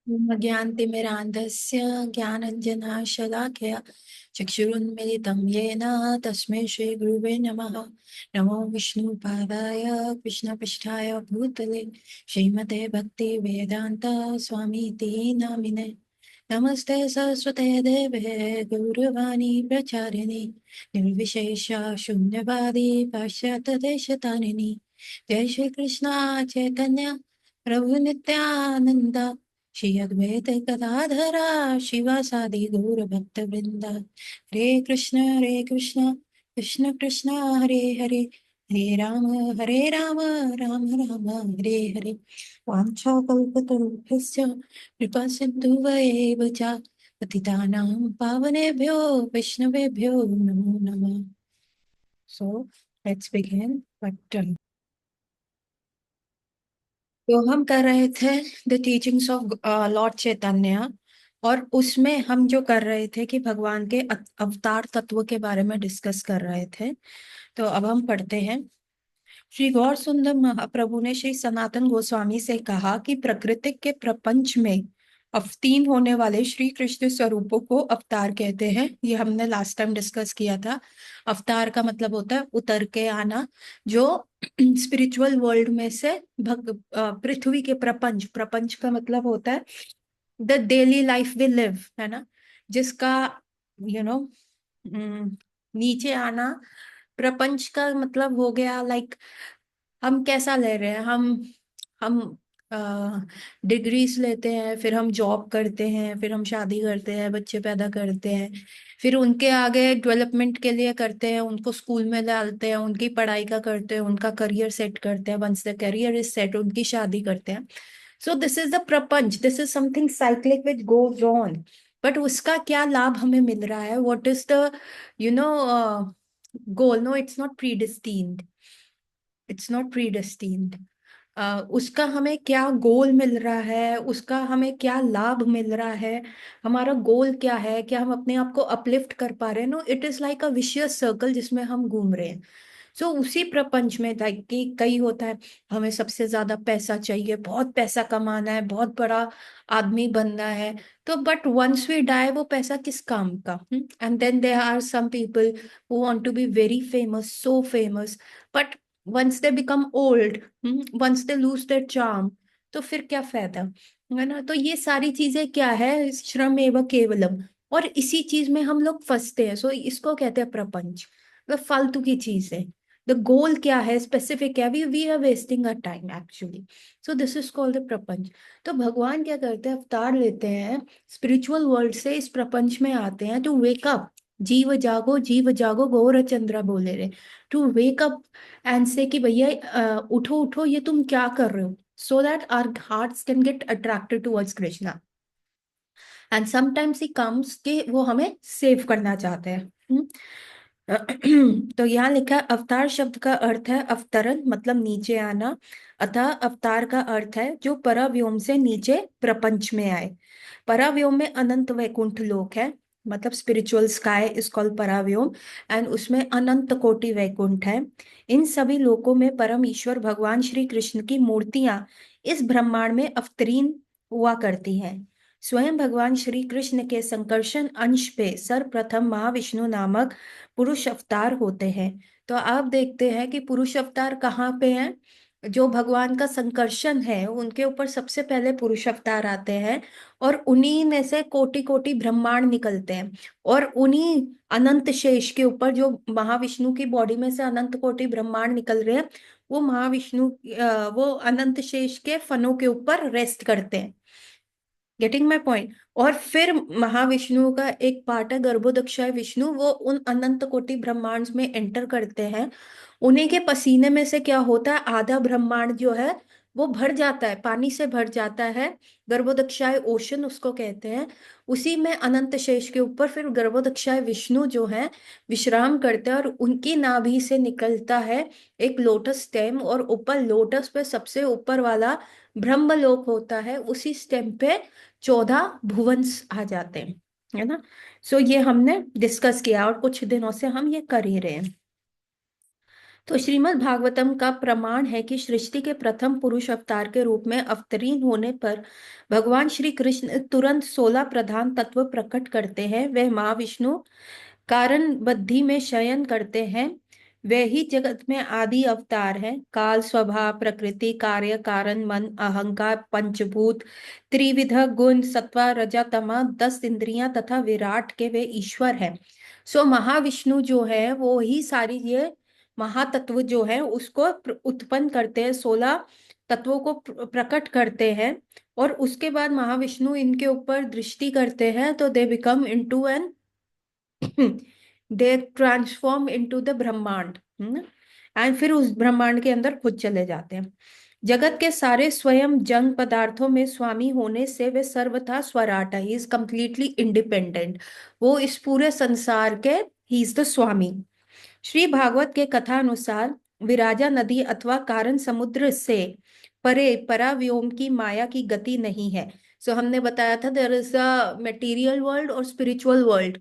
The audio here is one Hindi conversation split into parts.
ज्ञानतिमिरान्धस्य ज्ञानञ्जनशलाकया चक्षुरुन्मिलितं येन तस्मै श्रीगुरुवे नमः। नमो विष्णुपादाय कृष्णपृष्ठाय भूतले श्रीमते भक्तिवेदान्त स्वामीति नामिने। नमस्ते सरस्वते देवे गौरवाणी प्रचारिणे निर्विशेष शून्यवादी पाश्चात्यदेशतारिणी। जय श्री कृष्ण चैतन्य प्रभु नित्यानंद श्री अद्वैत गदाधरा शिवासादि गौर भक्त वृंदा। हरे कृष्ण कृष्ण कृष्ण हरे हरे, हरे राम राम राम हरे हरे। वाञ्छाकल्पतरुभ्यश्च कृपा सिन्धुवैव च पतितानां पावनेभ्यो वैष्णवेभ्यो नमो नमः। So let's begin. तो हम कर रहे थे द टीचिंग्स ऑफ लॉर्ड चैतन्य, और उसमें हम जो कर रहे थे कि भगवान के अवतार तत्व के बारे में डिस्कस कर रहे थे। तो अब हम पढ़ते हैं। श्री गौर सुंदर महाप्रभु ने श्री सनातन गोस्वामी से कहा कि प्रकृति के प्रपंच में अवतीर्ण होने वाले श्री कृष्ण स्वरूपों को अवतार कहते हैं। ये हमने लास्ट टाइम डिस्कस किया था। अवतार का मतलब होता है उतर के आना, जो स्पिरिचुअल वर्ल्ड में से पृथ्वी के प्रपंच, प्रपंच का मतलब होता है the daily life we live, है ना, जिसका यू नो नीचे आना। प्रपंच का मतलब हो गया लाइक हम कैसा ले रहे हैं, हम डिग्रीज लेते हैं, फिर हम जॉब करते हैं, फिर हम शादी करते हैं, बच्चे पैदा करते हैं, फिर उनके आगे डेवलपमेंट के लिए करते हैं, उनको स्कूल में डालते हैं, उनकी पढ़ाई का करते हैं, उनका करियर सेट करते हैं, once the career is set उनकी शादी करते हैं। So this is the prapanch, this is something cyclic which goes on. But उसका क्या लाभ हमें मिल रहा है? What is the you know goal? No, it's not predestined, it's not predestined. उसका हमें क्या गोल मिल रहा है, उसका हमें क्या लाभ मिल रहा है, हमारा गोल क्या है, क्या हम अपने आप को अपलिफ्ट कर पा रहे हैं? No, it is like a vicious circle जिसमें हम घूम रहे हैं। सो उसी प्रपंच में था कि कई होता है हमें सबसे ज्यादा पैसा चाहिए, बहुत पैसा कमाना है, बहुत बड़ा आदमी बनना है। तो बट वंस वी डाई वो पैसा किस काम का? And then there are some people who want to be very famous, so famous, but once they become old, once they lose their charm, तो फिर क्या फायदा, है ना? तो ये सारी चीजें क्या है, श्रम एवं केवलम, और इसी चीज में हम लोग फंसते हैं। सो इसको कहते हैं प्रपंच, मतलब फालतू की चीज है। द गोल क्या है, स्पेसिफिक है, we are wasting a time actually. So this is called the prapanch. तो भगवान क्या करते हैं, अवतार लेते हैं, स्पिरिचुअल वर्ल्ड से इस प्रपंच में आते हैं टू वेक अप। जीव जागो गौर चंद्रा बोले रहे, टू वेक अप एंड से कि भैया उठो उठो, ये तुम क्या कर रहे हो, so that our hearts can get attracted towards Krishna. And sometimes he comes कि वो हमें सेव करना चाहते हैं। तो यहाँ लिखा है अवतार शब्द का अर्थ है अवतरण, मतलब नीचे आना। अतः अवतार का अर्थ है जो पराव्योम से नीचे प्रपंच में आए। पराव्योम में अनंत वैकुंठ लोक है, मतलब spiritual sky is called paravyoma, and उसमें अनंत कोटि वैकुंठ है। इन सभी लोकों में परम ईश्वर भगवान श्री कृष्ण की मूर्तियां इस ब्रह्मांड में अवतीर्ण हुआ करती हैं। स्वयं भगवान श्री कृष्ण के संकर्षण अंश पे सर्वप्रथम महाविष्णु नामक पुरुष अवतार होते हैं। तो आप देखते हैं कि पुरुष अवतार कहाँ पे हैं? जो भगवान का संकर्षण है उनके ऊपर सबसे पहले पुरुष अवतार आते हैं, और उन्हीं में से कोटि कोटि ब्रह्मांड निकलते हैं। और उन्हीं अनंत शेष के ऊपर, जो महाविष्णु की बॉडी में से अनंत कोटि ब्रह्मांड निकल रहे हैं, वो महाविष्णु वो अनंत शेष के फनों के ऊपर रेस्ट करते हैं। Getting my point? और फिर महाविष्णु का एक पार्ट है गर्भोदक्षाय विष्णु, वो उन अनंत कोटि ब्रह्मांड में एंटर करते हैं। उन्हीं के पसीने में से क्या होता है, आधा ब्रह्मांड जो है वो भर जाता है, पानी से भर जाता है। गर्भोदक्षाय ओशन उसको कहते हैं। उसी में अनंत शेष के ऊपर फिर गर्भोदक्षाय विष्णु जो है विश्राम करते हैं, और उनकी नाभि से निकलता है एक लोटस स्टेम, और ऊपर लोटस पे सबसे ऊपर वाला ब्रह्मलोक होता है, उसी स्टेम पे 14 भुवंस आ जाते हैं, है ना? सो ये हमने डिस्कस किया और कुछ दिनों से हम ये कर ही रहे हैं। तो श्रीमद् भागवतम का प्रमाण है कि सृष्टि के प्रथम पुरुष अवतार के रूप में अवतीर्ण होने पर भगवान श्री कृष्ण तुरंत 16 प्रधान तत्व प्रकट करते हैं। वह महाविष्णु कारण बद्धि में शयन करते हैं। वे ही जगत में आदि अवतार है। काल, स्वभाव, प्रकृति, कार्य, कारण, मन, अहंकार, पंचभूत, त्रिविध गुण, सत्व, रज, तम, 10 इंद्रियां तथा विराट के वे ईश्वर है। सो महाविष्णु जो है वो ही सारी ये महातत्व जो है उसको उत्पन्न करते हैं, 16 तत्वों को प्रकट करते हैं। और उसके बाद महाविष्णु इनके ऊपर दृष्टि करते हैं तो they become into an they transform into the brahmand. And फिर उस ब्रह्मांड के अंदर खुद चले जाते हैं। जगत के सारे स्वयं जंग पदार्थों में स्वामी होने से वे सर्वथा स्वराट है। He is completely independent. वो इस पूरे संसार के ही इज द स्वामी। श्री भागवत के कथा अनुसार विराजा नदी अथवा कारण समुद्र से परे पराव्योम की माया की गति नहीं है। सो हमने बताया था there is a material world और स्पिरिचुअल वर्ल्ड,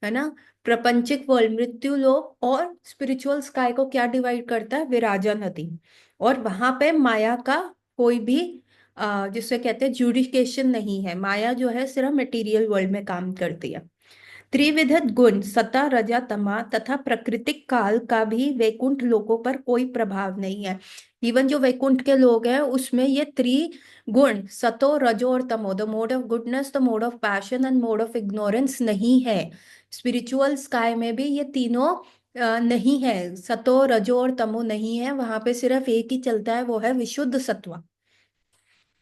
है ना। प्रपंचिक वर्ल्ड, मृत्यु लोक और स्पिरिचुअल स्काई को क्या डिवाइड करता है? विराजा नदी। और वहां पे माया का कोई भी जिसे कहते हैं ज्यूडिकेशन नहीं है। माया जो है सिर्फ मटेरियल वर्ल्ड में काम करती है। त्रिविध गुण सता रजा तमा तथा प्राकृतिक काल का भी वैकुंठ लोकों पर कोई प्रभाव नहीं है। इवन जो वैकुंठ के लोग हैं उसमें ये त्रिगुण सतो रजो और तमो, the mode of goodness, the mode of passion and mode of ignorance नहीं है। स्पिरिचुअल स्काई में भी ये तीनों नहीं है। सतो रजो और तमो नहीं है वहां पे, सिर्फ एक ही चलता है, वो है विशुद्ध सत्व।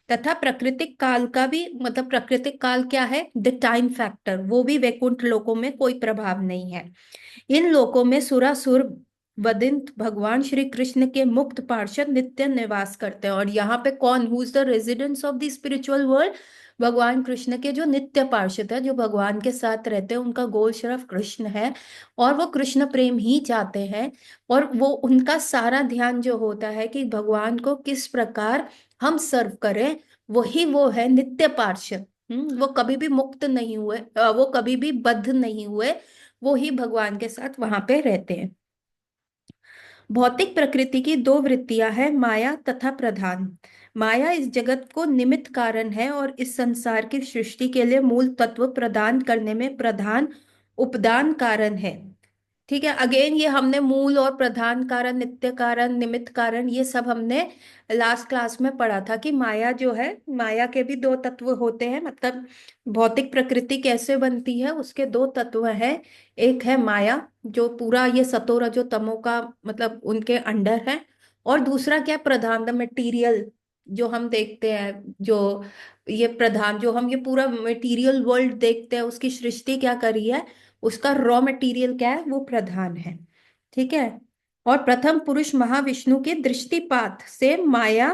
तथा प्राकृतिक काल का भी, मतलब प्राकृतिक काल क्या है? द टाइम फैक्टर, वो भी वैकुंठ लोकों में कोई प्रभाव नहीं है। इन लोकों में सुरासुर वदिंत भगवान श्री कृष्ण के मुक्त पार्षद नित्य निवास करते हैं। और यहाँ पे कौन, who is the residence of the spiritual world? भगवान कृष्ण के जो नित्य पार्षद है, जो भगवान के साथ रहते हैं, उनका गोल सिर्फ कृष्ण है और वो कृष्ण प्रेम ही चाहते हैं। और वो उनका सारा ध्यान जो होता है कि भगवान को किस प्रकार हम सर्व करें, वही वो है नित्य पार्षद। वो कभी भी मुक्त नहीं हुए, वो कभी भी बद्ध नहीं हुए, वो ही भगवान के साथ वहां पे रहते हैं। भौतिक प्रकृति की दो वृत्तियां हैं, माया तथा प्रधान। माया इस जगत को निमित्त कारण है और इस संसार की सृष्टि के लिए मूल तत्व प्रदान करने में प्रधान उपदान कारण है। ठीक है, अगेन ये हमने मूल और प्रधान कारण, नित्य कारण, निमित्त कारण, ये सब हमने लास्ट क्लास में पढ़ा था कि माया जो है, माया के भी दो तत्व होते हैं। मतलब भौतिक प्रकृति कैसे बनती है, उसके दो तत्व हैं। एक है माया जो पूरा ये सतो रजो तमो का मतलब उनके अंडर है। और दूसरा क्या? प्रधान, द मटेरियल जो हम देखते हैं, जो ये प्रधान, जो हम ये पूरा मटेरियल वर्ल्ड देखते हैं, उसकी सृष्टि क्या करी है, उसका रॉ मटेरियल क्या है? वो प्रधान है। ठीक है। और प्रथम पुरुष महाविष्णु के दृष्टिपात से माया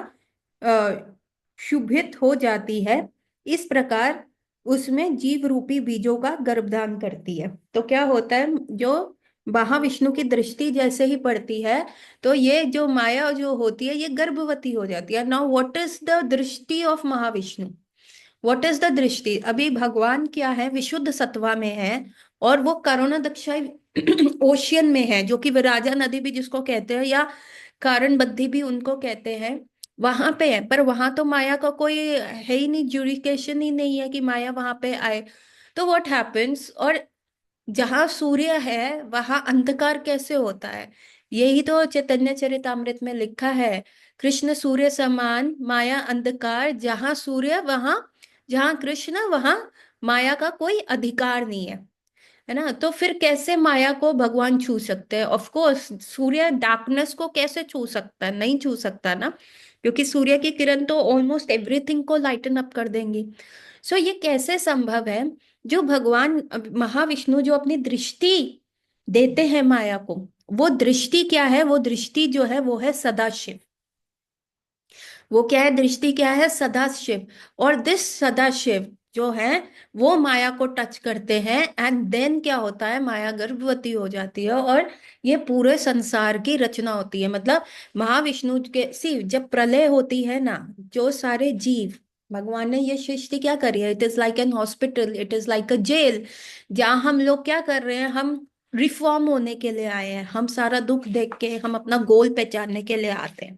शुभित हो जाती है। इस प्रकार उसमें जीव रूपी बीजों का गर्भधान करती है। तो क्या होता है, जो महाविष्णु की दृष्टि जैसे ही पड़ती है तो ये जो माया जो होती है ये गर्भवती हो जाती है। नाउ व्हाट इज द दृष्टि of Mahavishnu? What is the दृष्टि? अभी भगवान क्या है? विशुद्ध सत्वा में है और वो करुणादक्षाई ओशियन में है, जो कि विराजा नदी भी जिसको कहते हैं, या कारण बद्धि भी उनको कहते हैं, वहां पे है। पर वहां तो माया का कोई है ही नहीं, ज्यूरिकेशन ही नहीं है कि माया वहां पे आए। तो व्हाट हैपेंस? और जहां सूर्य है वहां अंधकार कैसे होता है? यही तो चैतन्य चरितामृत में लिखा है, कृष्ण सूर्य समान, माया अंधकार, जहां सूर्य वहां, जहां कृष्ण वहां माया का कोई अधिकार नहीं है ना। तो फिर कैसे माया को भगवान छू सकते हैं? ऑफ कोर्स सूर्य डार्कनेस को कैसे छू सकता है? नहीं छू सकता ना, क्योंकि सूर्य की किरण तो ऑलमोस्ट एवरीथिंग को लाइटन अप कर देंगी। सो ये कैसे संभव है? जो भगवान महाविष्णु जो अपनी दृष्टि देते हैं माया को, वो दृष्टि क्या है? वो दृष्टि जो है वो है सदाशिव। वो क्या है? दृष्टि क्या है? सदाशिव। और दिस सदाशिव जो है वो माया को टच करते हैं एंड देन क्या होता है? माया गर्भवती हो जाती है और ये पूरे संसार की रचना होती है। मतलब महाविष्णु के सी जब प्रलय होती है ना, जो सारे जीव, भगवान ने ये सृष्टि क्या करी है? It is like an hospital, it is like a jail, जहाँ हम लोग क्या कर रहे हैं, हम रिफॉर्म होने के लिए आए हैं। हम सारा दुख देख के हम अपना गोल पहचानने के लिए आते हैं।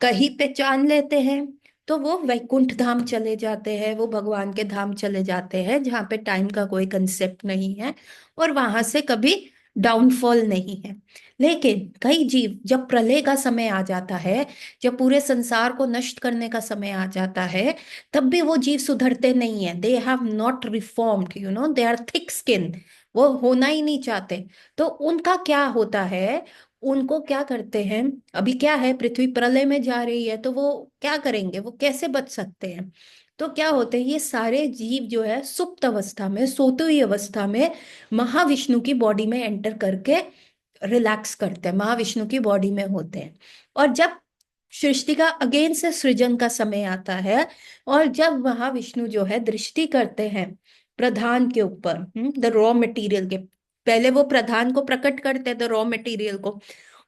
कहीं पहचान लेते हैं तो वो वैकुंठ धाम चले जाते हैं, वो भगवान के धाम चले जाते हैं जहाँ पे टाइम का कोई कंसेप्ट नहीं है और वहां से कभी डाउनफॉल नहीं है। लेकिन कई जीव, जब प्रलय का समय आ जाता है, जब पूरे संसार को नष्ट करने का समय आ जाता है, तब भी वो जीव सुधरते नहीं है। They have not reformed, they are thick skin. वो होना ही नहीं चाहते। तो उनका क्या होता है, उनको क्या करते हैं, अभी क्या है, पृथ्वी प्रलय में जा रही है तो वो क्या करेंगे, वो कैसे बच सकते हैं। तो क्या होते हैं, ये सारे जीव जो है सुप्त अवस्था में, सोती हुई अवस्था में महाविष्णु की बॉडी में एंटर करके रिलैक्स करते हैं, महाविष्णु की बॉडी में होते हैं। और जब सृष्टि का अगेन से सृजन का समय आता है, और जब महाविष्णु जो है दृष्टि करते हैं प्रधान के ऊपर, द रॉ मटेरियल के, पहले वो प्रधान को प्रकट करते हैं, द रॉ मटेरियल को,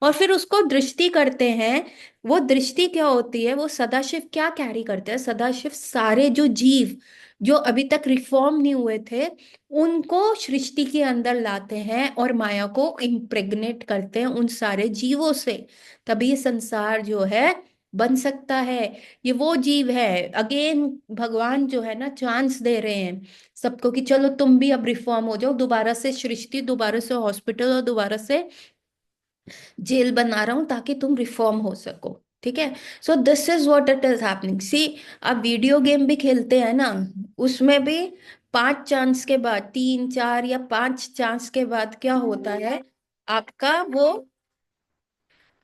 और फिर उसको दृष्टि करते हैं। वो दृष्टि क्या होती है, वो सदाशिव क्या कैरी करते हैं, सदाशिव सारे जो जीव जो अभी तक रिफॉर्म नहीं हुए थे उनको सृष्टि के अंदर लाते हैं और माया को इम्प्रेग्नेट करते हैं उन सारे जीवों से। तभी संसार जो है बन सकता है। ये वो जीव है, अगेन भगवान जो है ना चांस दे रहे हैं सबको कि चलो तुम भी अब रिफॉर्म हो जाओ, दोबारा से सृष्टि, दोबारा से हॉस्पिटल और दोबारा से जेल बना रहा हूं ताकि तुम रिफॉर्म हो सको। ठीक है। So this is what it is happening. See, आप वीडियो गेम भी खेलते हैं ना, उसमें भी 5 चांस के बाद, 3 4 या 5 चांस के बाद क्या होता है, आपका वो,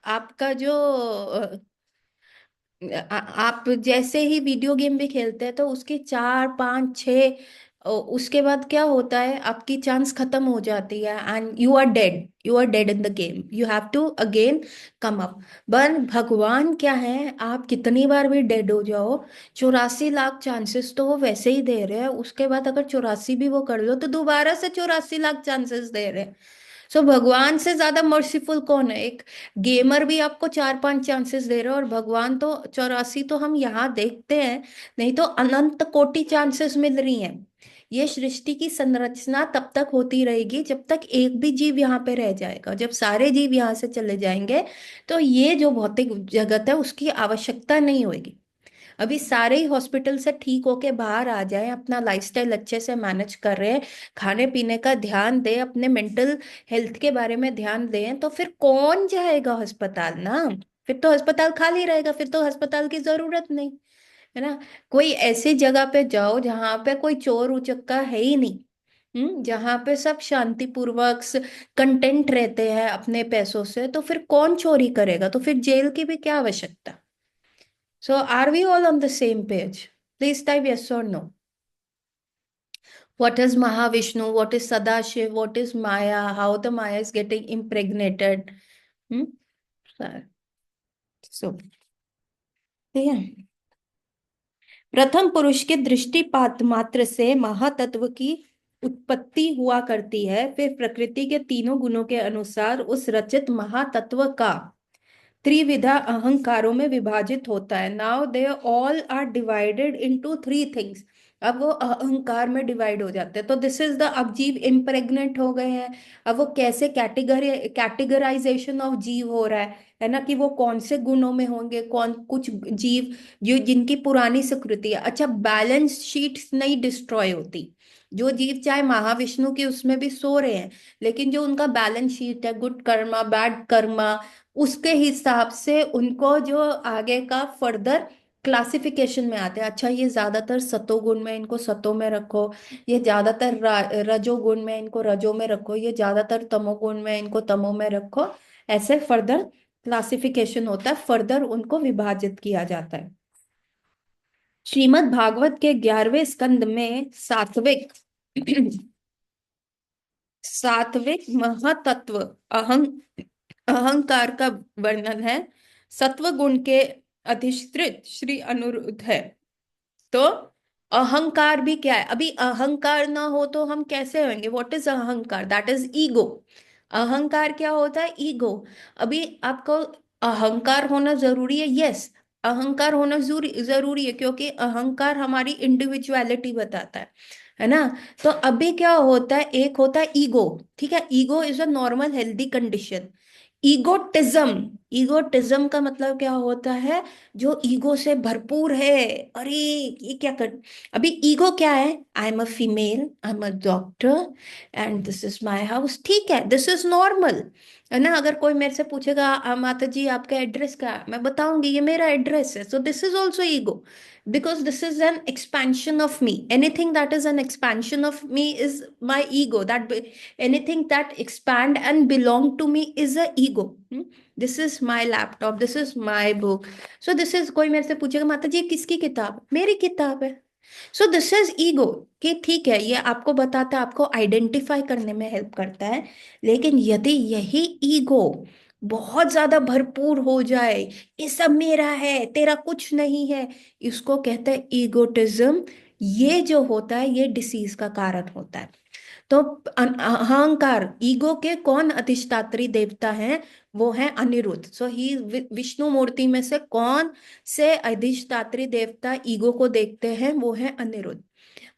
आपका जो आप जैसे ही वीडियो गेम भी खेलते हैं तो उसके 4 5 6, उसके बाद क्या होता है, आपकी चांस खत्म हो जाती है and you are dead, you are dead in the game, you have to again come up. But भगवान क्या है, आप कितनी बार भी डेड हो जाओ, 84 लाख चांसेस तो वो वैसे ही दे रहे हैं। उसके बाद अगर 84 भी वो कर लो तो दोबारा से 84 लाख चांसेस दे रहे हैं। सो भगवान से ज्यादा मर्सीफुल कौन है। एक गेमर भी आपको 4 5 चांसेस दे रहे हो, और भगवान तो 84 तो हम यहाँ देखते हैं, नहीं तो अनंत कोटि चांसेस मिल रही हैं। ये सृष्टि की संरचना तब तक होती रहेगी जब तक एक भी जीव यहाँ पे रह जाएगा। जब सारे जीव यहाँ से चले जाएंगे तो ये जो भौतिक जगत है उसकी आवश्यकता नहीं होगी। अभी सारे ही हॉस्पिटल से ठीक होके बाहर आ जाएं, अपना लाइफस्टाइल अच्छे से मैनेज कर रहे हैं, खाने पीने का ध्यान दें, अपने मेंटल हेल्थ के बारे में ध्यान दें, तो फिर कौन जाएगा अस्पताल ना। फिर तो अस्पताल खाली रहेगा, फिर तो अस्पताल की जरूरत नहीं है ना। कोई ऐसी जगह पे जाओ जहां पे कोई चोर उचक्का है ही नहीं, जहां पे सब शांतिपूर्वक कंटेंट रहते हैं अपने पैसों से, तो फिर कौन चोरी करेगा, तो फिर जेल की भी क्या आवश्यकता। So, are we all on the same page? Please type yes or no. What is Mahavishnu? What is Sadashiv? What is Maya? How the Maya is getting impregnated? Hmm? So, ठीक है। प्रथम पुरुष के दृष्टिपात मात्र से महातत्व की उत्पत्ति हुआ करती है, फिर प्रकृति के तीनों गुणों के अनुसार उस रचित महातत्व का त्रिविधा अहंकारों में विभाजित होता है। Now they all are divided into 3 things. अब वो अहंकार में डिवाइड हो जाते हैं। तो दिस इज द, अब जीव इम्प्रेग्नेंट हो गए हैं। अब वो कैसे कैटेगराइजेशन ऑफ जीव हो रहा है ना, कि वो कौन से गुणों में होंगे, कौन कुछ जीव जो जिनकी पुरानी सुकृति है। अच्छा, बैलेंस शीट नहीं डिस्ट्रॉय होती। जो जीव चाहे महाविष्णु की उसमें भी सो रहे हैं, लेकिन जो उनका बैलेंस शीट है, गुड कर्मा बैड कर्मा, उसके हिसाब से उनको जो आगे का फर्दर क्लासिफिकेशन में आते हैं। अच्छा, ये ज्यादातर सतोगुण में, इनको सतो में रखो। ये ज्यादातर रजोगुण में, इनको रजो में रखो। ये ज्यादातर तमोगुण में, इनको तमो में रखो। ऐसे फर्दर क्लासिफिकेशन होता है, फर्दर उनको विभाजित किया जाता है। श्रीमद् भागवत के 11वें स्कंद में सात्विक सात्विक महातत्व अहं अहंकार का वर्णन है। सत्व गुण के अधिष्ठित श्री अनिरुद्ध है। तो अहंकार भी क्या है, अभी अहंकार ना हो तो हम कैसे होंगे। व्हाट इज अहंकार? That is ego. अहंकार क्या होता है? ईगो। अभी आपको अहंकार होना जरूरी है, यस। अहंकार होना जरूरी जरूरी है, क्योंकि अहंकार हमारी इंडिविजुअलिटी बताता है है ना। तो अभी क्या होता है, एक होता है ईगो। ठीक है, ego is a normal healthy condition. Egotism, egotism का मतलब क्या होता है, जो ईगो से भरपूर है। अरे ये क्या कर, अभी ईगो क्या है, I am a female, I am a doctor and this is my house, ठीक है, दिस इज नॉर्मल। है ना, अगर कोई मेरे से पूछेगा माता जी आपका एड्रेस क्या है, मैं बताऊंगी ये मेरा एड्रेस है, so this is also ego, because this is an expansion of me. Anything that is an expansion of me is my ego. Anything that expand and belong to me is a ego. This is my laptop, this is my book. So this is, कोई मेरे से पूछेगा माता जी किसकी किताब, मेरी किताब है। So this is ego. कि ठीक है, ये आपको बताता है, आपको आइडेंटिफाई करने में हेल्प करता है। लेकिन यदि यही ईगो बहुत ज्यादा भरपूर हो जाए, ये सब मेरा है तेरा कुछ नहीं है, इसको कहते हैं ईगोटिज्म। ये जो होता है ये डिसीज का कारण होता है। तो अहंकार, ईगो के कौन अधिष्ठात्री देवता हैं, वो है अनिरुद्ध। सो ही विष्णु मूर्ति में से कौन से अधिष्ठात्री देवता ईगो को देखते हैं, वो है अनिरुद्ध।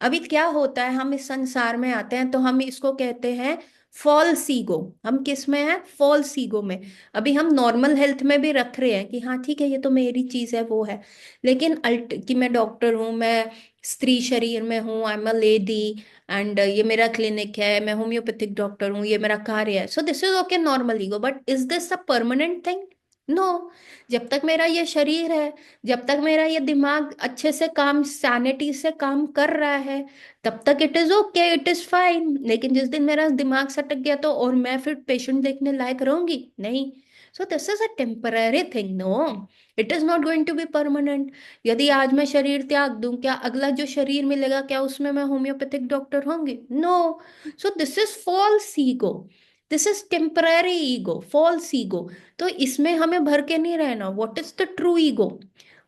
अभी क्या होता है, हम इस संसार में आते हैं तो हम इसको कहते हैं फॉल्स ईगो। हम किस में है, फॉल्स ईगो में। अभी हम नॉर्मल हेल्थ में भी रख रहे हैं कि हाँ ठीक है ये तो मेरी चीज है, वो है। लेकिन अल्ट कि मैं डॉक्टर हूँ, मैं स्त्री शरीर में हूँ, I am a lady, and ये मेरा क्लिनिक है, मैं होम्योपैथिक डॉक्टर हूँ, ये मेरा कार्य है, so this is okay normal ego. But is this a permanent thing? No. जब तक मेरा ये शरीर है, जब तक मेरा ये दिमाग अच्छे से काम, सैनिटी से काम कर रहा है, तब तक it is okay, it is fine. लेकिन जिस दिन मेरा दिमाग सटक गया तो, और मैं फिर पेशेंट देखने लायक रहूंगी नहीं। So this is a temporary thing, no, it is not going to be permanent. यदि आज मैं शरीर त्याग दूं, क्या अगला जो शरीर मिलेगा क्या उसमें मैं होम्योपैथिक डॉक्टर होंगी? No. So this is false ego, this is temporary ego, false ego. तो इसमें हमें भर के नहीं रहना। What is the true ego?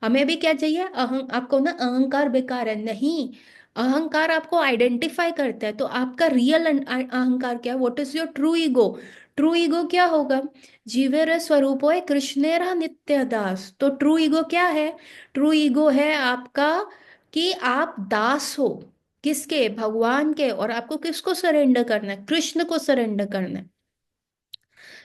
हमें भी क्या चाहिए, आपको ना अहंकार बेकार है नहीं, अहंकार आपको आइडेंटिफाई करता है। तो आपका रियल अहंकार क्या है, what is your true ego? True ego क्या होगा, जीवेर स्वरूपो है कृष्णेरा नित्य दास। तो ट्रू ईगो क्या है, ट्रू ईगो है आपका कि आप दास हो, किसके, भगवान के। और आपको किसको सरेंडर करना है, कृष्ण को सरेंडर करना है।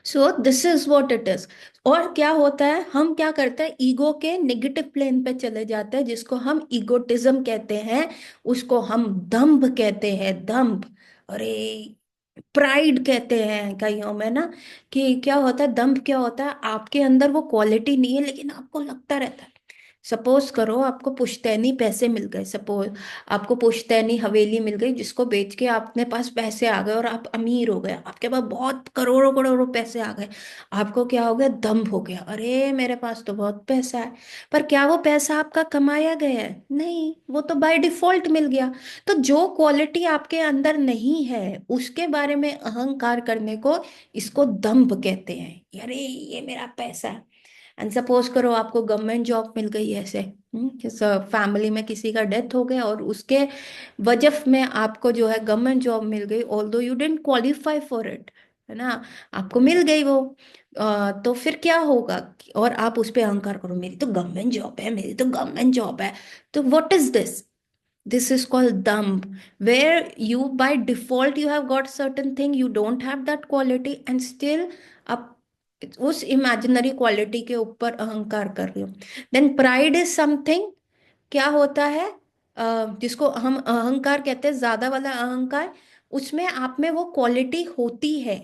So this is what it is. और क्या होता है, हम क्या करते हैं, ईगो के नेगेटिव प्लेन पे चले जाते हैं, जिसको हम ईगोटिज्म कहते हैं, उसको हम दंभ कहते हैं, दंभ। अरे प्राइड कहते हैं कईयों में ना, कि क्या होता है, दंभ क्या होता है, आपके अंदर वो क्वालिटी नहीं है लेकिन आपको लगता रहता है। सपोज करो आपको पुश्तैनी पैसे मिल गए, सपोज आपको पुश्तैनी हवेली मिल गई, जिसको बेच के आपने पास पैसे आ गए और आप अमीर हो गए, आपके पास बहुत करोड़ों करोड़ों पैसे आ गए। आपको क्या हो गया, दंभ हो गया, अरे मेरे पास तो बहुत पैसा है। पर क्या वो पैसा आपका कमाया गया है? नहीं, वो तो बाय डिफॉल्ट मिल गया। तो जो क्वालिटी आपके अंदर नहीं है उसके बारे में अहंकार करने को, इसको दंभ कहते हैं। अरे ये मेरा पैसा है। एंड सपोज करो आपको गवर्नमेंट जॉब मिल गई ऐसे, फैमिली में किसी का डेथ हो गया और उसके वजह में आपको जो है गवर्नमेंट जॉब मिल गई, although you didn't qualify for it, है ना, आपको मिल गई वो। तो फिर क्या होगा, और आप उस पे अहंकार करो, मेरी तो गवर्नमेंट जॉब है, मेरी तो गवर्नमेंट जॉब है। तो what is this? This is called dump, where you by default you have got certain thing, you don't have that quality and still आप उस इमेजिनरी क्वालिटी के ऊपर अहंकार कर रहे हो। देन प्राइड इज समथिंग, क्या होता है, जिसको हम अहंकार कहते हैं, ज्यादा वाला अहंकार, उसमें आप में वो क्वालिटी होती है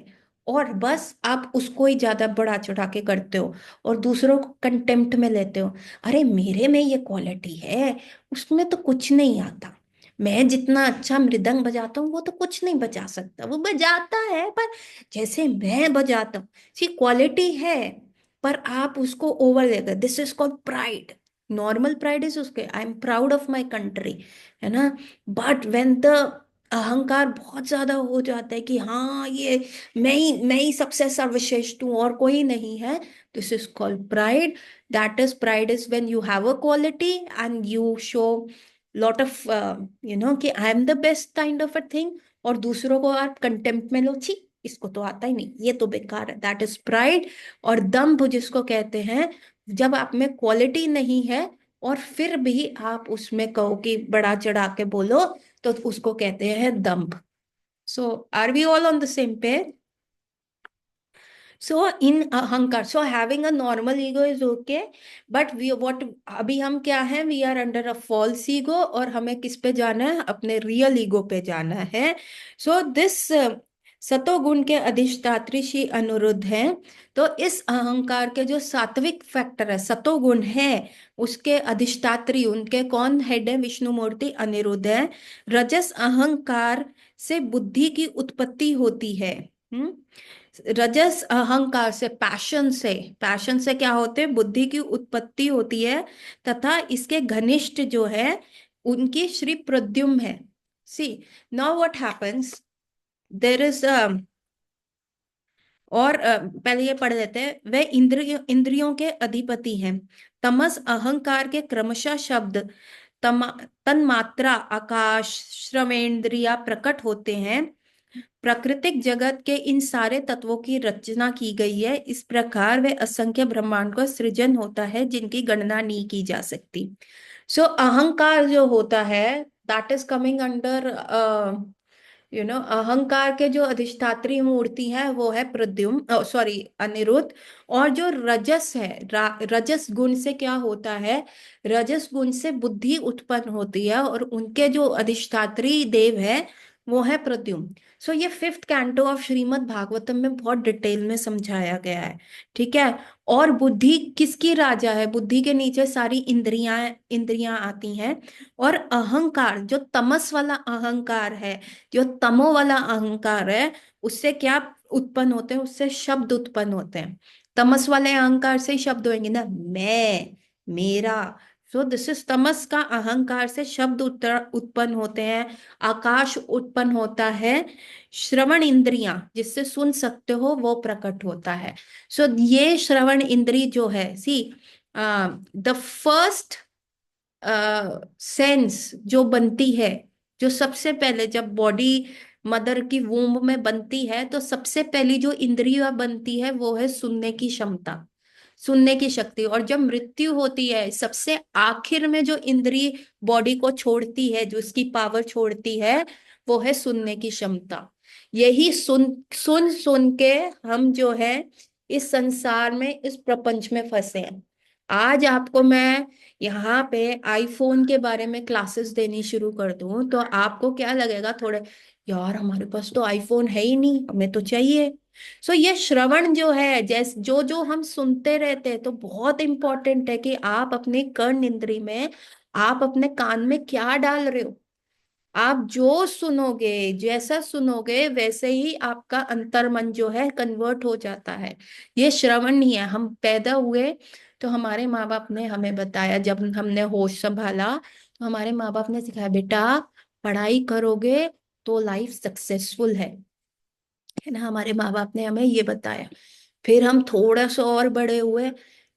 और बस आप उसको ही ज्यादा बढ़ा चढ़ा के करते हो और दूसरों को कंटेम्प्ट में लेते हो। अरे मेरे में ये क्वालिटी है, उसमें तो कुछ नहीं आता, मैं जितना अच्छा मृदंग बजाता हूँ वो तो कुछ नहीं बजा सकता, वो बजाता है पर जैसे मैं बजाता हूँ, सी क्वालिटी है। पर आप उसको ओवर देते, this is called pride. Normal pride is उसके, I am proud of my country, है ना। बट वेन द अहंकार बहुत ज्यादा हो जाता है कि हाँ ये मैं ही सबसे सर्वश्रेष्ठ हूँ और कोई नहीं है, this is called pride. That is, pride is when you have a quality and you show lot of कि I am the best kind of a thing, और दूसरों को आप कंटेम्प्ट में लो, छी इसको तो आता ही नहीं, ये तो बेकार है, दैट इज प्राइड। और दम्भ जिसको कहते हैं, जब आप में क्वालिटी नहीं है और फिर भी आप उसमें कहो कि बड़ा चढ़ा के बोलो, तो उसको कहते हैं दंभ। So are we all on the same page? So in ahankar, so having a normal ego is okay, but we what, अभी हम क्या हैं, we are under a false ego, और हमें किस पे जाना है, अपने रियल ईगो पे जाना है। सो दिस सतोगुण के अधिष्ठात्री श्री अनिरुद्ध हैं। तो इस अहंकार के जो सात्विक फैक्टर है, सतोगुण है, उसके अधिष्ठात्री उनके कौन हेड है, विष्णु मूर्ति अनिरुद्ध है। रजस अहंकार से बुद्धि की उत्पत्ति होती है। हम्म। रजस अहंकार से, पैशन से क्या होते हैं, बुद्धि की उत्पत्ति होती है। तथा इसके घनिष्ठ जो है उनकी श्री प्रद्युम्न है। See, now what happens, there is और पहले ये पढ़ लेते हैं, वे इंद्रियों के अधिपति हैं। तमस अहंकार के क्रमशः शब्द, तमा तन्मात्रा, आकाश, श्रवणेन्द्रिया प्रकट होते हैं। प्राकृतिक जगत के इन सारे तत्वों की रचना की गई है। इस प्रकार वे असंख्य ब्रह्मांड का सृजन होता है जिनकी गणना नहीं की जा सकती। सो अहंकार जो होता है, दैट इज कमिंग अंडर, अहंकार के जो अधिष्ठात्री मूर्ति है वो है प्रद्युम्न, सॉरी अनिरुद्ध। और जो रजस है, रजस गुण से क्या होता है, रजस गुण से बुद्धि उत्पन्न होती है, और उनके जो अधिष्ठात्री देव है वो है प्रद्युम्न। सो ये fifth canto of Shrimad Bhagavatam में बहुत डिटेल में समझाया गया है। ठीक है। और बुद्धि किसकी राजा है, बुद्धि के नीचे सारी इंद्रियां इंद्रियां आती हैं। और अहंकार जो तमस वाला अहंकार है, जो तमो वाला अहंकार है, उससे क्या उत्पन्न होते हैं, उससे शब्द उत्पन्न होते हैं। तमस वाले अहंकार से ही शब्द होंगे ना, मैं, मेरा। सो दिस इज तमस का अहंकार से शब्द उत्पन्न होते हैं। आकाश उत्पन्न होता है। श्रवण इंद्रियां जिससे सुन सकते हो वो प्रकट होता है। सो ये श्रवण इंद्री जो है, सी, द फर्स्ट सेंस जो बनती है, जो सबसे पहले जब बॉडी मदर की वूम्ब में बनती है, तो सबसे पहली जो इंद्रिय बनती है वो है सुनने की क्षमता, सुनने की शक्ति। और जब मृत्यु होती है, सबसे आखिर में जो इंद्रिय बॉडी को छोड़ती है, जो इसकी पावर छोड़ती है, वो है सुनने की क्षमता। यही सुन सुन सुन के हम जो है इस संसार में, इस प्रपंच में फंसे हैं। आज आपको मैं यहाँ पे आईफोन के बारे में क्लासेस देनी शुरू कर दूं तो आपको क्या लगेगा, थोड़े, यार हमारे पास तो आईफोन है ही नहीं, हमें तो चाहिए। सो ये श्रवण जो है, जैस जो जो हम सुनते रहते हैं, तो बहुत इंपॉर्टेंट है कि आप अपने कर्ण इंद्री में, आप अपने कान में क्या डाल रहे हो। आप जो सुनोगे, जैसा सुनोगे वैसे ही आपका अंतर्मन जो है कन्वर्ट हो जाता है। ये श्रवण नहीं है। हम पैदा हुए तो हमारे माँ बाप ने हमें बताया, जब हमने होश संभाला तो हमारे माँ बाप ने सिखाया, बेटा पढ़ाई करोगे तो लाइफ सक्सेसफुल है ना, हमारे माँ बाप ने हमें ये बताया। फिर हम थोड़ा सा और बड़े हुए,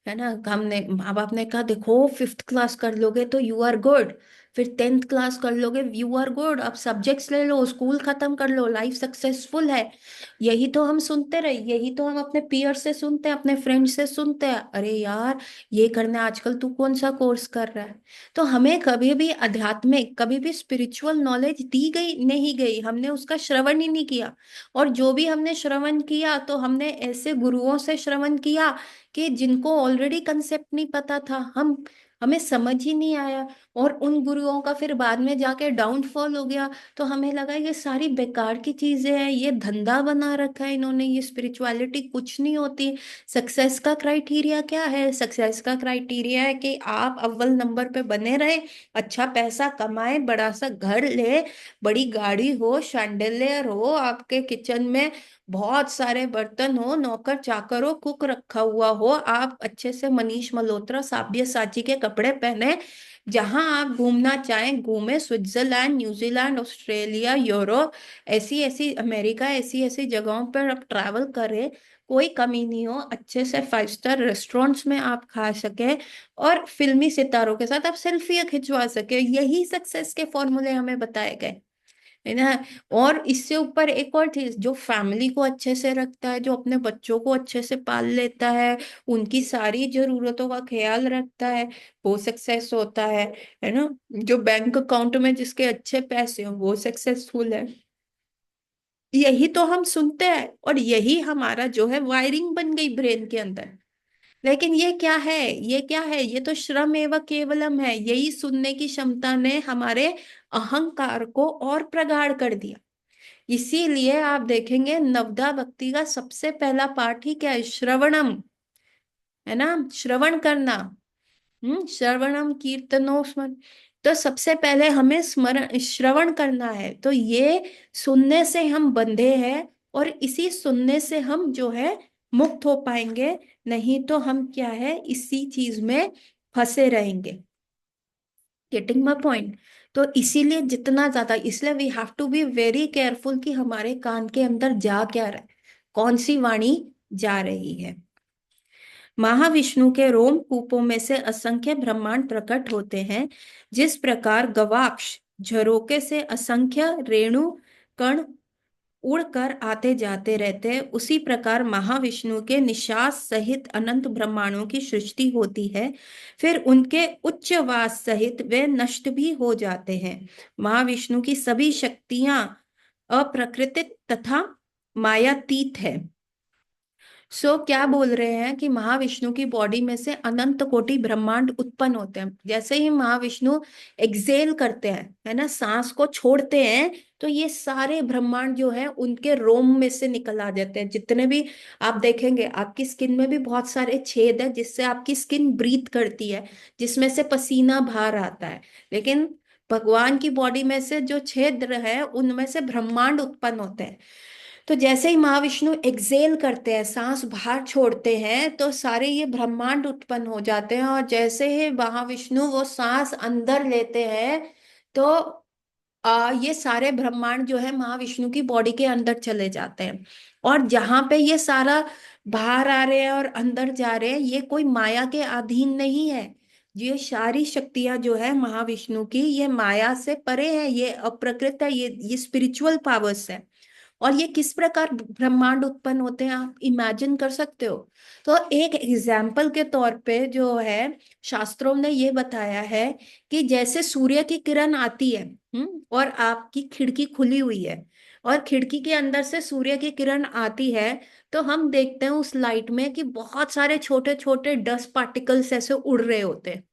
है ना, हमने, माँ बाप ने कहा देखो फिफ्थ क्लास कर लोगे तो यू आर गुड, फिर टेंथ क्लास कर लोगे यू आर गुड, अब सब्जेक्ट्स ले लो, स्कूल खत्म कर लो, लाइफ सक्सेसफुल है। यही तो हम सुनते रहे, यही तो हम अपने पीयर से सुनते हैं, अपने फ्रेंड से सुनते हैं, अरे यार ये करना है आजकल, तू कौन सा कोर्स कर रहा है। तो हमें कभी भी आध्यात्मिक, कभी भी स्पिरिचुअल नॉलेज दी गई नहीं गई, हमने उसका श्रवण ही नहीं किया। और जो भी हमने श्रवण किया तो हमने ऐसे गुरुओं से श्रवण किया कि जिनको ऑलरेडी कंसेप्ट नहीं पता था, हमें समझ ही नहीं आया। और उन गुरुओं का फिर बाद में जाके डाउनफॉल हो गया। तो हमें लगा ये सारी बेकार की चीजें हैं, ये धंधा बना रखा है इन्होंने, ये स्पिरिचुअलिटी कुछ नहीं होती। सक्सेस का क्राइटेरिया क्या है, सक्सेस का क्राइटेरिया है कि आप अव्वल नंबर पे बने रहे, अच्छा पैसा कमाए, बड़ा सा घर ले, बड़ी गाड़ी हो, शैंडलियर हो, आपके किचन में बहुत सारे बर्तन हो, नौकर चाकर हो, कुक रखा हुआ हो, आप अच्छे से मनीष मल्होत्रा साची के कपड़े पहने, जहां आप घूमना चाहें घूमे, स्विट्जरलैंड, न्यूजीलैंड, ऑस्ट्रेलिया, यूरोप, ऐसी ऐसी अमेरिका, ऐसी ऐसी जगहों पर आप ट्रैवल करें, कोई कमी नहीं हो, अच्छे से 5 स्टार रेस्टोरेंट्स में आप खा सके, और फिल्मी सितारों के साथ आप सेल्फी खिंचवा सके। यही सक्सेस के फॉर्मूले हमें बताए गए, है ना। और इससे ऊपर एक और चीज, जो फैमिली को अच्छे से रखता है, जो अपने बच्चों को अच्छे से पाल लेता है, उनकी सारी जरूरतों का ख्याल रखता है, वो सक्सेस होता है ना। जो बैंक अकाउंट में जिसके अच्छे पैसे हो वो सक्सेसफुल है। यही तो हम सुनते हैं, और यही हमारा जो है वायरिंग बन गई ब्रेन के अंदर। लेकिन ये क्या है, ये क्या है, ये तो श्रम एवं केवलम है। यही सुनने की क्षमता ने हमारे अहंकार को और प्रगाढ़ कर दिया। इसीलिए आप देखेंगे नवदा भक्ति का सबसे पहला पाठ ही क्या है, श्रवणम, है ना। श्रवण करना। श्रवणम कीर्तनो स्मरण। तो सबसे पहले हमें स्मरण श्रवण करना है। तो ये सुनने से हम बंधे हैं, और इसी सुनने से हम जो है मुक्त हो पाएंगे। नहीं तो हम क्या है, इसी चीज में फंसे रहेंगे। Getting my point. तो इसीलिए जितना ज्यादा, इसलिए we have to be very careful कि हमारे कान के अंदर जा क्या रहा है, कौन सी वाणी जा रही है। महाविष्णु के रोम कूपों में से असंख्य ब्रह्मांड प्रकट होते हैं। जिस प्रकार गवाक्ष झरोके से असंख्य रेणु कण उड़कर आते जाते रहते हैं, उसी प्रकार महाविष्णु के निश्वास सहित अनंत ब्रह्मांडों की सृष्टि होती है। फिर उनके उच्च वास सहित वे नष्ट भी हो जाते हैं। महाविष्णु की सभी शक्तियां अप्राकृतिक तथा मायातीत है। क्या बोल रहे हैं कि महाविष्णु की बॉडी में से अनंत कोटि ब्रह्मांड उत्पन्न होते हैं। जैसे ही महाविष्णु एक्सेल करते हैं, है ना, सांस को छोड़ते हैं, तो ये सारे ब्रह्मांड जो है उनके रोम में से निकल आ जाते हैं। जितने भी आप देखेंगे, आपकी स्किन में भी बहुत सारे छेद है जिससे आपकी स्किन ब्रीथ करती है, जिसमें से पसीना बाहर आता है। लेकिन भगवान की बॉडी में से जो छेद है उनमें से ब्रह्मांड उत्पन्न होते हैं। तो जैसे ही महाविष्णु एक्सेल करते हैं, सांस बाहर छोड़ते हैं, तो सारे ये ब्रह्मांड उत्पन्न हो जाते हैं। और जैसे ही महाविष्णु वो सांस अंदर लेते हैं, तो ये सारे ब्रह्मांड जो है महाविष्णु की बॉडी के अंदर चले जाते हैं। और जहां पे ये सारा बाहर आ रहे हैं और अंदर जा रहे हैं, ये कोई माया के अधीन नहीं है। ये सारी शक्तियां जो है महाविष्णु की, ये माया से परे है, ये अप्रकृत है, ये स्पिरिचुअल पावर्स है। और ये किस प्रकार ब्रह्मांड उत्पन्न होते हैं, आप इमेजिन कर सकते हो। तो एक एग्जाम्पल के तौर पे जो है, शास्त्रों ने ये बताया है कि जैसे सूर्य की किरण आती है, और आपकी खिड़की खुली हुई है, और खिड़की के अंदर से सूर्य की किरण आती है, तो हम देखते हैं उस लाइट में कि बहुत सारे छोटे छोटे डस्ट पार्टिकल्स ऐसे उड़ रहे होते हैं।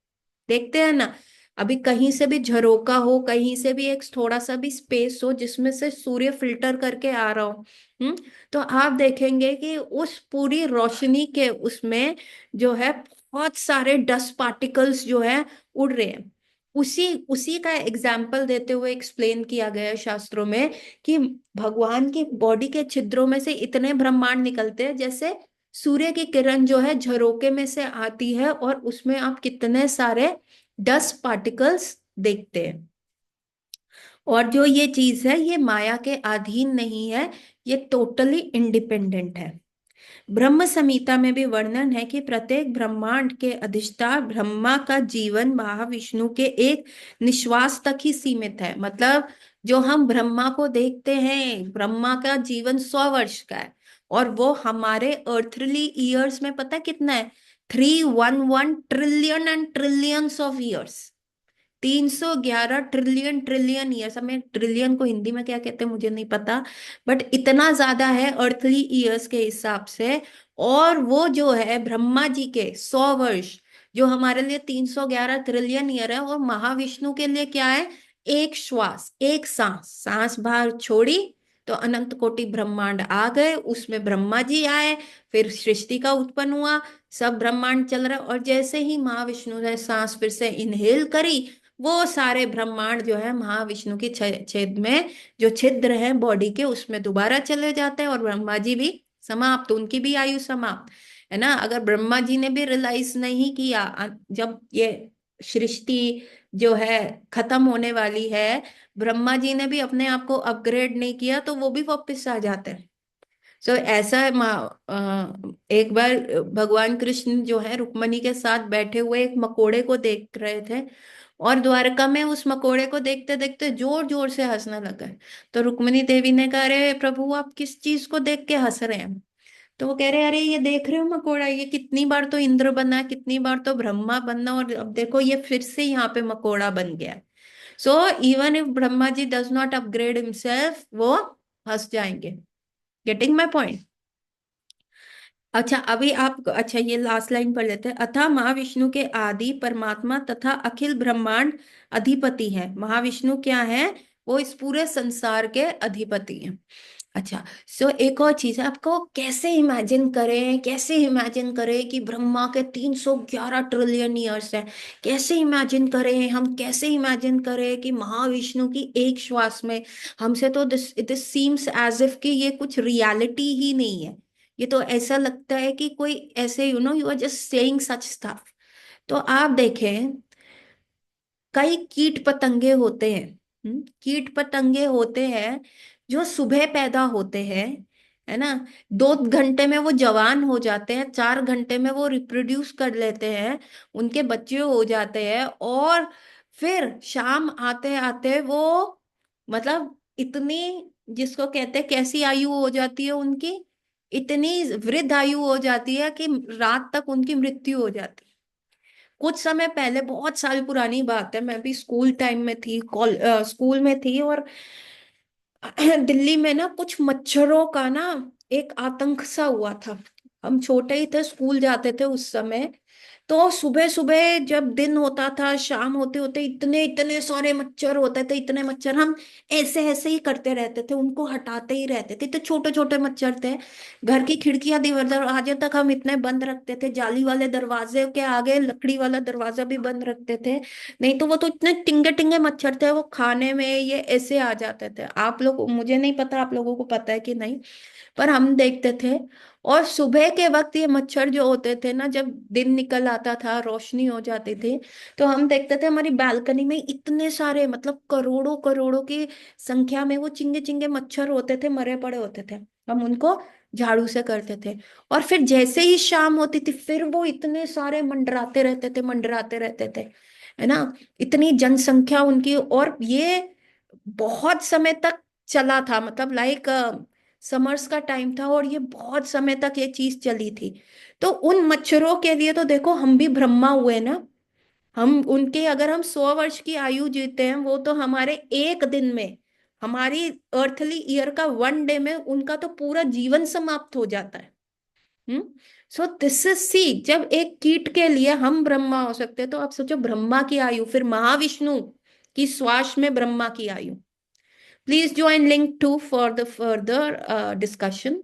देखते हैं ना। अभी कहीं से भी झरोका हो, कहीं से भी एक थोड़ा सा भी स्पेस हो जिसमें से सूर्य फिल्टर करके आ रहा हो, तो आप देखेंगे कि उस पूरी रोशनी के उसमें जो है बहुत सारे डस्ट पार्टिकल्स जो है उड़ रहे हैं। उसी उसी का एग्जाम्पल देते हुए एक्सप्लेन किया गया है शास्त्रों में कि भगवान की बॉडी के छिद्रों में से इतने ब्रह्मांड निकलते हैं, जैसे सूर्य की किरण जो है झरोके में से आती है, और उसमें आप कितने सारे डस्ट पार्टिकल्स देखते हैं। और जो ये चीज है, ये माया के अधीन नहीं है, ये टोटली इंडिपेंडेंट है। ब्रह्म संहिता में भी वर्णन है कि प्रत्येक ब्रह्मांड के अधिष्ठान ब्रह्मा का जीवन महाविष्णु के एक निश्वास तक ही सीमित है। मतलब जो हम ब्रह्मा को देखते हैं, ब्रह्मा का जीवन 100 वर्ष का है, और वो हमारे अर्थली ईयर्स में पता है कितना है, 311 trillion and trillions of years. 311 trillion trillion years. हमें ट्रिलियन को हिंदी में क्या कहते हैं मुझे नहीं पता, बट इतना ज्यादा है अर्थली ईयर्स के हिसाब से। और वो जो है ब्रह्मा जी के 100 वर्ष, जो हमारे लिए 311 ट्रिलियन ईयर है, वो महाविष्णु के लिए क्या है, एक श्वास, एक सांस। सांस बाहर छोड़ी तो अनंत कोटि ब्रह्मांड आ गए, उसमें ब्रह्मा जी आए, फिर सृष्टि का उत्पन्न हुआ, सब ब्रह्मांड चल रहा है। और जैसे ही महाविष्णु ने सांस फिर से इनहेल करी, वो सारे ब्रह्मांड जो है महाविष्णु की छेद में, जो छिद्र है बॉडी के, उसमें दोबारा चले जाते हैं, और ब्रह्मा जी भी समाप्त, उनकी भी आयु समाप्त, है ना। अगर ब्रह्मा जी ने भी रियलाइज नहीं किया, जब ये सृष्टि जो है खत्म होने वाली है, ब्रह्मा जी ने भी अपने आप को अपग्रेड नहीं किया, तो वो भी वापस आ जाते हैं। ऐसा है एक बार भगवान कृष्ण जो है रुक्मणी के साथ बैठे हुए एक मकोड़े को देख रहे थे। और द्वारका में उस मकोड़े को देखते देखते जोर जोर से हंसने लगा। तो रुक्मिणी देवी ने कहा, अरे प्रभु आप किस चीज को देख के हंस रहे हैं? तो वो कह रहे, अरे ये देख रहे हो मकोड़ा, ये कितनी बार तो इंद्र बना, कितनी बार तो ब्रह्मा बनना, और अब देखो ये फिर से यहाँ पे मकोड़ा बन गया। So even if Brahma ji does not upgrade himself, वो हंस जाएंगे। Getting my point? अच्छा अभी आप, अच्छा ये लास्ट लाइन पढ़ लेते हैं। अतः महाविष्णु के आदि परमात्मा तथा अखिल ब्रह्मांड अधिपति है। महाविष्णु क्या है? वो इस पूरे संसार के अधिपति हैं। अच्छा, सो एक और चीज है, आपको कैसे इमेजिन करें, कैसे इमेजिन करें कि ब्रह्मा के 311 ट्रिलियन ईयर्स है। कैसे इमेजिन करें हम, कैसे इमेजिन करें कि महाविष्णु की एक श्वास में, हमसे तो this this seems as if कि ये कुछ रियलिटी ही नहीं है। ये तो ऐसा लगता है कि कोई ऐसे you are just saying such stuff. तो आप देखें, कई कीट पतंगे होते हैं, कीट पतंगे होते हैं जो सुबह पैदा होते हैं, है ना। 2 घंटे में वो जवान हो जाते हैं, 4 घंटे में वो रिप्रोड्यूस कर लेते हैं, उनके बच्चे हो जाते हैं, और फिर शाम आते आते वो, मतलब इतनी, जिसको कहते हैं कैसी आयु हो जाती है उनकी, इतनी वृद्ध आयु हो जाती है कि रात तक उनकी मृत्यु हो जाती है। कुछ समय पहले, बहुत साल पुरानी बात है, मैं भी स्कूल टाइम में थी, स्कूल में थी, और दिल्ली में ना कुछ मच्छरों का ना एक आतंक सा हुआ था। हम छोटे ही थे, स्कूल जाते थे उस समय। तो सुबह सुबह जब दिन होता था, शाम होते होते इतने इतने सारे मच्छर होते थे, इतने मच्छर, हम ऐसे ऐसे ही करते रहते थे, उनको हटाते ही रहते थे। तो छोटे छोटे मच्छर थे। घर की खिड़कियां दरवाजे तक हम इतने बंद रखते थे, जाली वाले दरवाजे के आगे लकड़ी वाला दरवाजा भी बंद रखते थे, नहीं तो वो तो इतने टिंगे टिंगे मच्छर थे, वो खाने में ये ऐसे आ जाते थे। आप लोग, मुझे नहीं पता आप लोगों को पता है कि नहीं, पर हम देखते थे। और सुबह के वक्त ये मच्छर जो होते थे ना, जब दिन निकल आता था, रोशनी हो जाती थी, तो हम देखते थे हमारी बालकनी में इतने सारे, मतलब करोड़ों करोड़ों की संख्या में वो चिंगे चिंगे मच्छर होते थे, मरे पड़े होते थे। हम उनको झाड़ू से करते थे। और फिर जैसे ही शाम होती थी, फिर वो इतने सारे मंडराते रहते थे, मंडराते रहते थे, है ना। इतनी जनसंख्या उनकी, और ये बहुत समय तक चला था, मतलब लाइक समर्स का टाइम था, और ये बहुत समय तक ये चीज चली थी। तो उन मच्छरों के लिए तो देखो, हम भी ब्रह्मा हुए ना। हम उनके, अगर हम 100 वर्ष की आयु जीते हैं, वो तो हमारे एक दिन में, हमारी अर्थली ईयर का 1 डे में उनका तो पूरा जीवन समाप्त हो जाता है। हम्म। सो दिस इज सी, जब एक कीट के लिए हम ब्रह्मा हो सकते हैं, तो आप सोचो ब्रह्मा की आयु, फिर महाविष्णु की श्वास में ब्रह्मा की आयु। Please join link 2 for the further discussion.